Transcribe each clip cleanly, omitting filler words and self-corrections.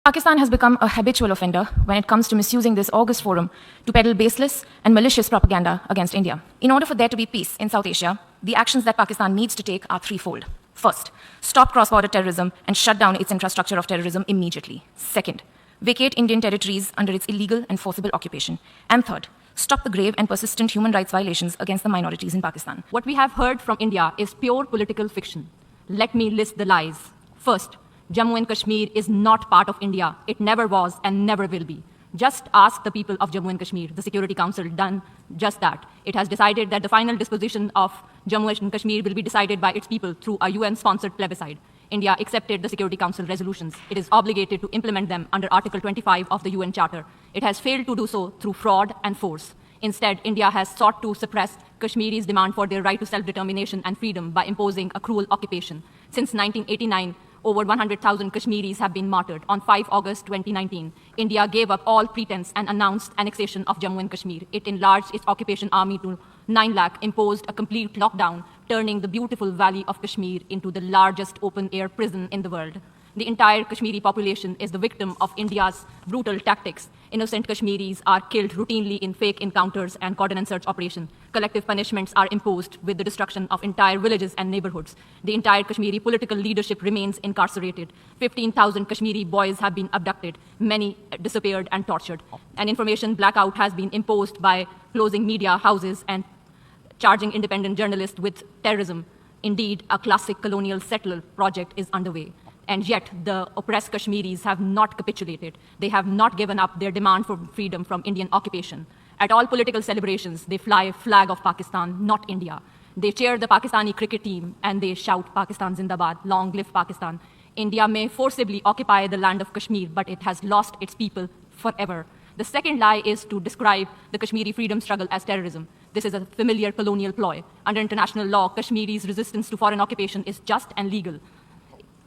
Pakistan has become a habitual offender when it comes to misusing this august forum to peddle baseless and malicious propaganda against India. In order for there to be peace in South Asia, the actions that Pakistan needs to take are threefold. First, stop cross-border terrorism and shut down its infrastructure of terrorism immediately. Second, vacate Indian territories under its illegal and forcible occupation. And third, stop the grave and persistent human rights violations against the minorities in Pakistan. What we have heard from India is pure political fiction. Let me list the lies. First, Jammu and Kashmir is not part of India. It never was and never will be. Just ask the people of Jammu and Kashmir. The Security Council done just that. It has decided that the final disposition of Jammu and Kashmir will be decided by its people through a UN-sponsored plebiscite. India accepted the Security Council resolutions. It is obligated to implement them under Article 25 of the UN Charter. It has failed to do so through fraud and force. Instead, India has sought to suppress Kashmiris' demand for their right to self-determination and freedom by imposing a cruel occupation. Since 1989, over 100,000 Kashmiris have been martyred. On 5 August 2019, India gave up all pretense and announced annexation of Jammu and Kashmir. It enlarged its occupation army to 9 lakh, imposed a complete lockdown, turning the beautiful valley of Kashmir into the largest open-air prison in the world. The entire Kashmiri population is the victim of India's brutal tactics. Innocent Kashmiris are killed routinely in fake encounters and cordon and search operation. Collective punishments are imposed with the destruction of entire villages and neighborhoods. The entire Kashmiri political leadership remains incarcerated. 15,000 Kashmiri boys have been abducted, many disappeared and tortured. An information blackout has been imposed by closing media houses and charging independent journalists with terrorism. Indeed, a classic colonial settler project is underway. And yet, the oppressed Kashmiris have not capitulated. They have not given up their demand for freedom from Indian occupation. At all political celebrations, they fly a flag of Pakistan, not India. They cheer the Pakistani cricket team and they shout, Pakistan Zindabad, long live Pakistan. India may forcibly occupy the land of Kashmir, but it has lost its people forever. The second lie is to describe the Kashmiri freedom struggle as terrorism. This is a familiar colonial ploy. Under international law, Kashmiri's resistance to foreign occupation is just and legal.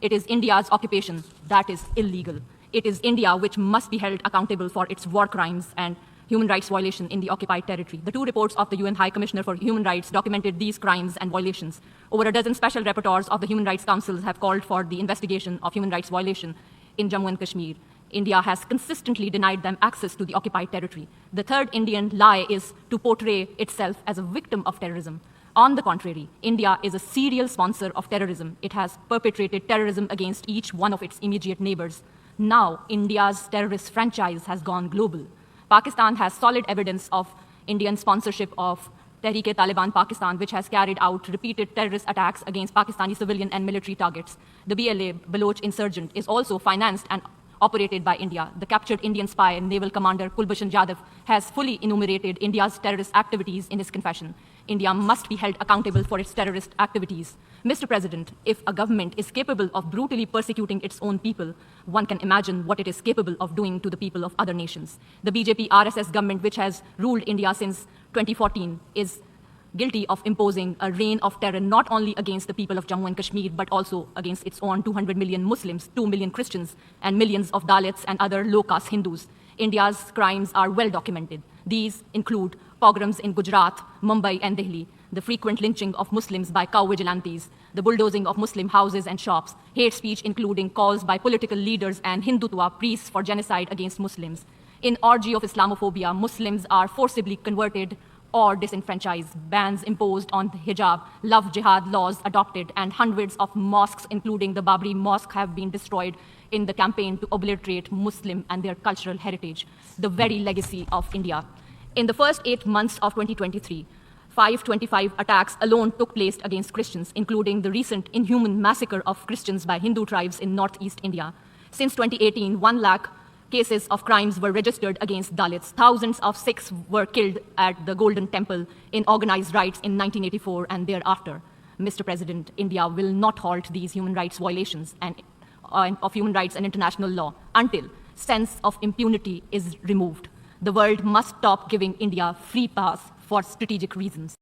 It is India's occupation that is illegal. It is India which must be held accountable for its war crimes and human rights violation in the occupied territory. The 2 reports of the UN High Commissioner for Human Rights documented these crimes and violations. Over a dozen special rapporteurs of the Human Rights Councils have called for the investigation of human rights violation in Jammu and Kashmir. India has consistently denied them access to the occupied territory. The third Indian lie is to portray itself as a victim of terrorism. On the contrary, India is a serial sponsor of terrorism. It has perpetrated terrorism against each one of its immediate neighbors. Now, India's terrorist franchise has gone global. Pakistan has solid evidence of Indian sponsorship of Tehreek-e-Taliban Pakistan, which has carried out repeated terrorist attacks against Pakistani civilian and military targets. The BLA, Baloch insurgent, is also financed and operated by India. The captured Indian spy and naval commander Kulbhushan Jadhav has fully enumerated India's terrorist activities in his confession. India must be held accountable for its terrorist activities. Mr. President, if a government is capable of brutally persecuting its own people, one can imagine what it is capable of doing to the people of other nations. The BJP RSS government, which has ruled India since 2014, is guilty of imposing a reign of terror not only against the people of Jammu and Kashmir, but also against its own 200 million Muslims, 2 million Christians, and millions of Dalits and other low-caste Hindus. India's crimes are well documented. These include pogroms in Gujarat, Mumbai, and Delhi, the frequent lynching of Muslims by cow vigilantes, the bulldozing of Muslim houses and shops, hate speech including calls by political leaders and Hindutva priests for genocide against Muslims. In orgy of Islamophobia, Muslims are forcibly converted or disenfranchised, bans imposed on hijab, love jihad laws adopted, and hundreds of mosques, including the Babri Mosque, have been destroyed in the campaign to obliterate Muslim and their cultural heritage, the very legacy of India. In the first 8 months of 2023, 525 attacks alone took place against Christians, including the recent inhuman massacre of Christians by Hindu tribes in northeast India. Since 2018, 1 lakh cases of crimes were registered against Dalits. Thousands of Sikhs were killed at the Golden Temple in organized riots in 1984 and thereafter. Mr. President, India will not halt these human rights violations of human rights and international law until sense of impunity is removed. The world must stop giving India free pass for strategic reasons.